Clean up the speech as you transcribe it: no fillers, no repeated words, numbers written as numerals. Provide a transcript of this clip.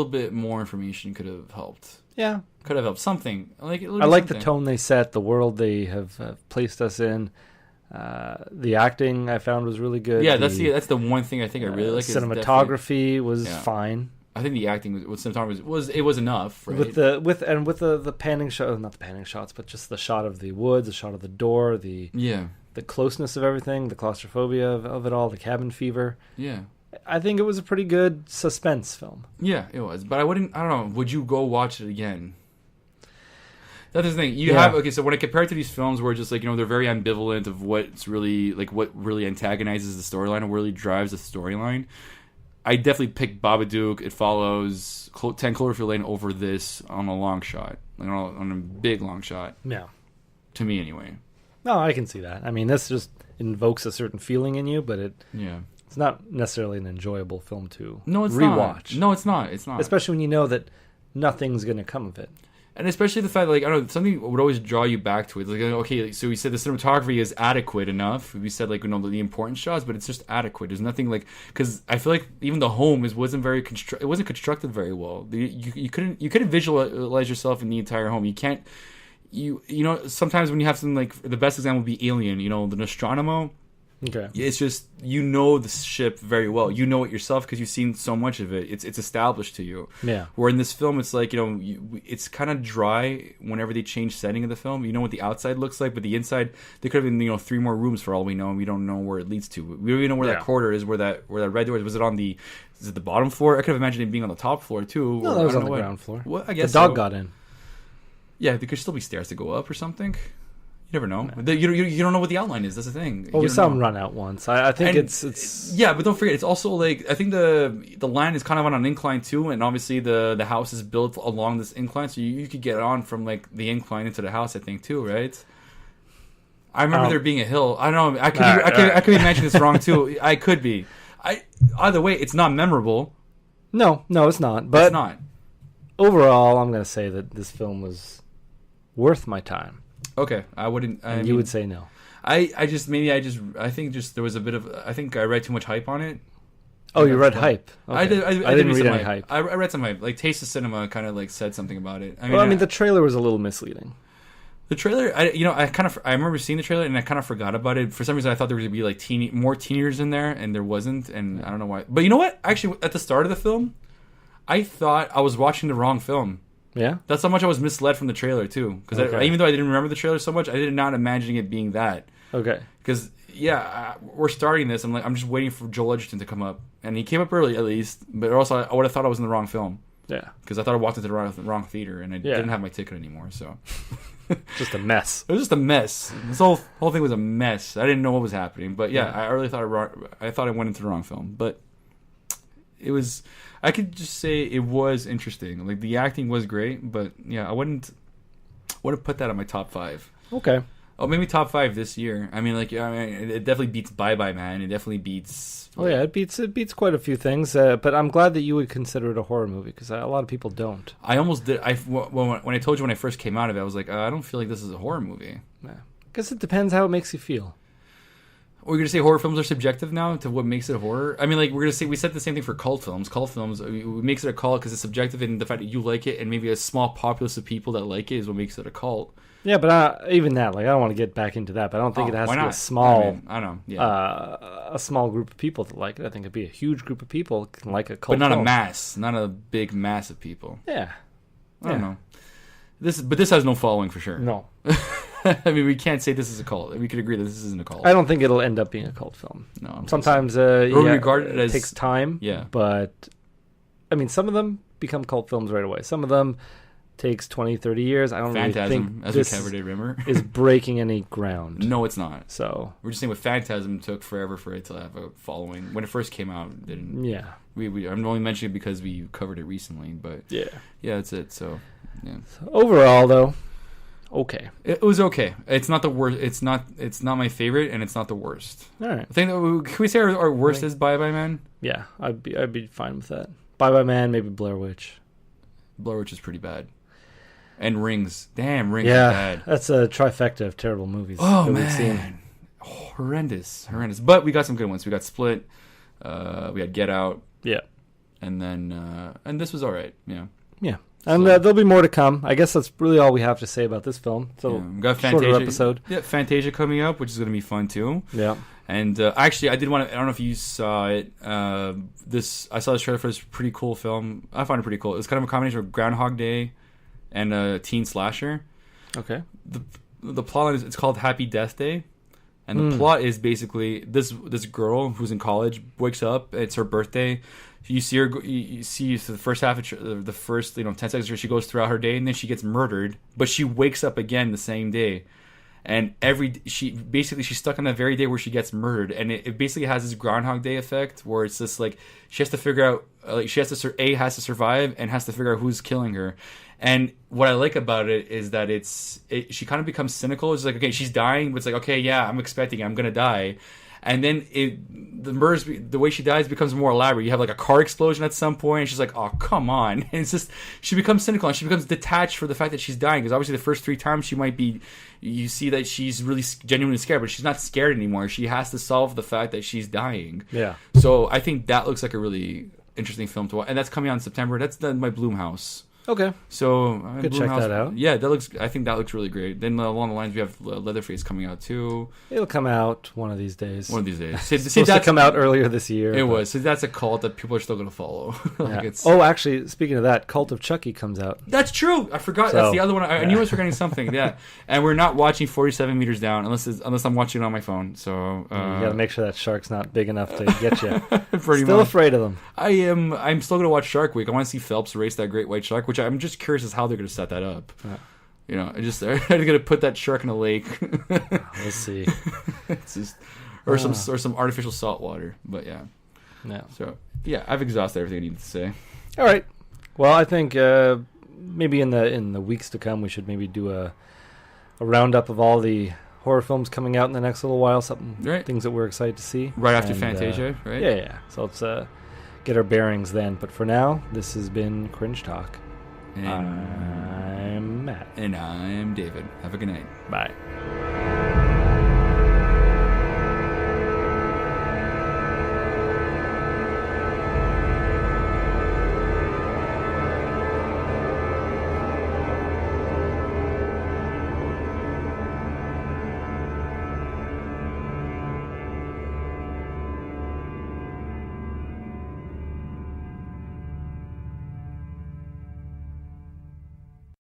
little bit more information could have helped. Yeah. Could have helped something. Like I like the tone they set, the world they have placed us in. The acting I found was really good. Yeah, that's the one thing I think I really like. Cinematography was fine. I think the acting with cinematography was enough, right? With the panning shot, not the panning shots, but just the shot of the woods, the shot of the door, the closeness of everything, the claustrophobia of it all, the cabin fever. Yeah. I think it was a pretty good suspense film. Yeah, it was. But I don't know, would you go watch it again? That's the thing. So when I compare it to these films where just like, they're very ambivalent of what's really, like, what really antagonizes the storyline or really drives the storyline, I definitely pick Babadook, It Follows, 10 Cloverfield Lane over this on a long shot. On a big long shot. Yeah. To me, anyway. No, I can see that. I mean, this just invokes a certain feeling in you, but it's not necessarily an enjoyable film to rewatch. No, it's not. It's not. Especially when you know that nothing's going to come of it. And especially the fact that, like, I don't know, something would always draw you back to it. Like, okay, so we said the cinematography is adequate enough. We said, like, the important shots, but it's just adequate. There's nothing, like, because I feel like even the home wasn't very it wasn't constructed very well. You couldn't visualize yourself in the entire home. You can't. Sometimes when you have something like, the best example would be Alien. The Nostromo. Okay. It's just, the ship very well. You know it yourself because you've seen so much of it. It's established to you. Yeah. Where in this film, it's like, it's kind of dry whenever they change setting of the film. You know what the outside looks like, but the inside, there could have been, 3 more rooms for all we know, and we don't know where it leads to. We don't even know where that corridor is, where that red door is. Was it on the bottom floor? I could have imagined it being on the top floor, too. No, that was on the ground floor. Well, I guess the dog got in. Yeah, there could still be stairs to go up or something. You never know. No. You don't know what the outline is. That's the thing. Well, we saw him run out once. I think it's yeah, but don't forget, it's also like, I think the land is kind of on an incline too, and obviously the house is built along this incline, so you could get on from like the incline into the house, I think too, right? I remember there being a hill. I don't know. I could imagine this wrong too. I could be. Either way, it's not memorable. No, it's not. But it's not. Overall, I'm going to say that this film was worth my time. Okay, I wouldn't. You would say no. I think there was a bit of. I think I read too much hype on it. Oh, you read hype? Okay. I didn't read any hype. I read some hype. Like Taste of Cinema kind of like said something about it. I mean, the trailer was a little misleading. The trailer, I remember seeing the trailer and I kind of forgot about it. For some reason, I thought there was going to be like more teenagers in there, and there wasn't, and I don't know why. But you know what? Actually, at the start of the film, I thought I was watching the wrong film. Yeah? That's how much I was misled from the trailer, too. Because even though I didn't remember the trailer so much, I did not imagining it being that. Okay. Because, we're starting this. I'm just waiting for Joel Edgerton to come up. And he came up early, at least. But also, I would have thought I was in the wrong film. Yeah. Because I thought I walked into the wrong theater, and I didn't have my ticket anymore, so... Just a mess. It was just a mess. This whole thing was a mess. I didn't know what was happening. But, I really thought I thought I went into the wrong film. But it was... I could just say it was interesting. Like, the acting was great, but I wouldn't put that on my top 5. Okay. Oh, maybe top 5 this year. I mean, it definitely beats Bye Bye Man. It definitely beats. Oh yeah, it beats quite a few things. But I'm glad that you would consider it a horror movie because a lot of people don't. I almost did. When I told you when I first came out of it, I was like, I don't feel like this is a horror movie. Yeah. Because it depends how it makes you feel. We're going to say horror films are subjective now to what makes it horror? I mean, like, we're going to say, we said the same thing for cult films. Cult films, it makes it a cult because it's subjective, and the fact that you like it and maybe a small populace of people that like it is what makes it a cult. Yeah, but even that, like, I don't want to get back into that, but I don't think it has to be a small, I know, yeah. A small group of people that like it. I think it'd be a huge group of people can like a cult But not film. a mass, not a big mass of people. Yeah. I don't know. This has no following for sure. No. I mean, we can't say this is a cult. We could agree that this isn't a cult. I don't think it'll end up being a cult film. No. Sometimes, regarded it takes time. Yeah. But, I mean, some of them become cult films right away. Some of them takes 20, 30 years. I don't Phantasm, really think as this we covered it, remember? is breaking any ground. No, it's not. So we're just saying with Phantasm took forever for it to have a following. When it first came out, it didn't. Yeah. I'm only mentioning it because we covered it recently, but yeah, that's it. So, yeah. So overall, though, okay. It was okay. It's not the worst. It's not my favorite, and it's not the worst. All right. I think can we say our worst is Bye Bye Man? Yeah, I'd be fine with that. Bye Bye Man, maybe Blair Witch. Blair Witch is pretty bad. And Rings. Damn, Rings is bad. That's a trifecta of terrible movies. Oh, man. Horrendous. But we got some good ones. We got Split. We had Get Out. Yeah. and then and this was all right. Yeah. Yeah. And there'll be more to come. I guess that's really all we have to say about this film. So we've got shorter episode. Yeah, Fantasia coming up, which is going to be fun too. Yeah. And actually, I did want to. I don't know if you saw it. I saw this trailer for this pretty cool film. I found it pretty cool. It's kind of a combination of Groundhog Day and a teen slasher. Okay. The plot line is it's called Happy Death Day, and the plot is basically this girl who's in college wakes up. It's her birthday. You see her. You see the first half of the first 10 seconds. She goes throughout her day, and then she gets murdered. But she wakes up again the same day, and she's stuck on that very day where she gets murdered, and it basically has this Groundhog Day effect where it's just like she has to figure out has to survive and has to figure out who's killing her. And what I like about it is that she kind of becomes cynical. It's like, okay, she's dying, but it's like, okay, yeah, I'm expecting it. I'm gonna die. And then the way she dies becomes more elaborate. You have like a car explosion at some point, and she's like, "Oh, come on!" And it's just she becomes cynical and she becomes detached for the fact that she's dying. Because obviously, the first 3 times you see that she's really genuinely scared, but she's not scared anymore. She has to solve the fact that she's dying. Yeah. So I think that looks like a really interesting film to watch, and that's coming out in September. That's done by Blumhouse. Okay. So could check that out. Yeah, I think that looks really great. Then along the lines we have Leatherface coming out too. It'll come out one of these days. It's supposed to come out earlier this year. It was. So that's a cult that people are still going to follow. Yeah. Oh, actually, speaking of that, Cult of Chucky comes out. That's true. I forgot. That's the other one. I knew I was forgetting something. Yeah, and we're not watching 47 Meters Down unless I'm watching it on my phone. So you got to make sure that shark's not big enough to get you. Still afraid of them. I'm still going to watch Shark Week. I want to see Phelps race that great white shark, which I'm just curious as how they're going to set that up. Yeah. They're going to put that shark in a lake. We'll see. It's just, or some artificial salt water. But yeah. So yeah, I've exhausted everything I need to say. All right. Well, I think maybe in the weeks to come we should maybe do a roundup of all the horror films coming out in the next little while. Things that we're excited to see. Right after Fantasia, right? Yeah. So let's get our bearings then. But for now, this has been Cringe Talk. And I'm Matt. And I'm David. Have a good night. Bye.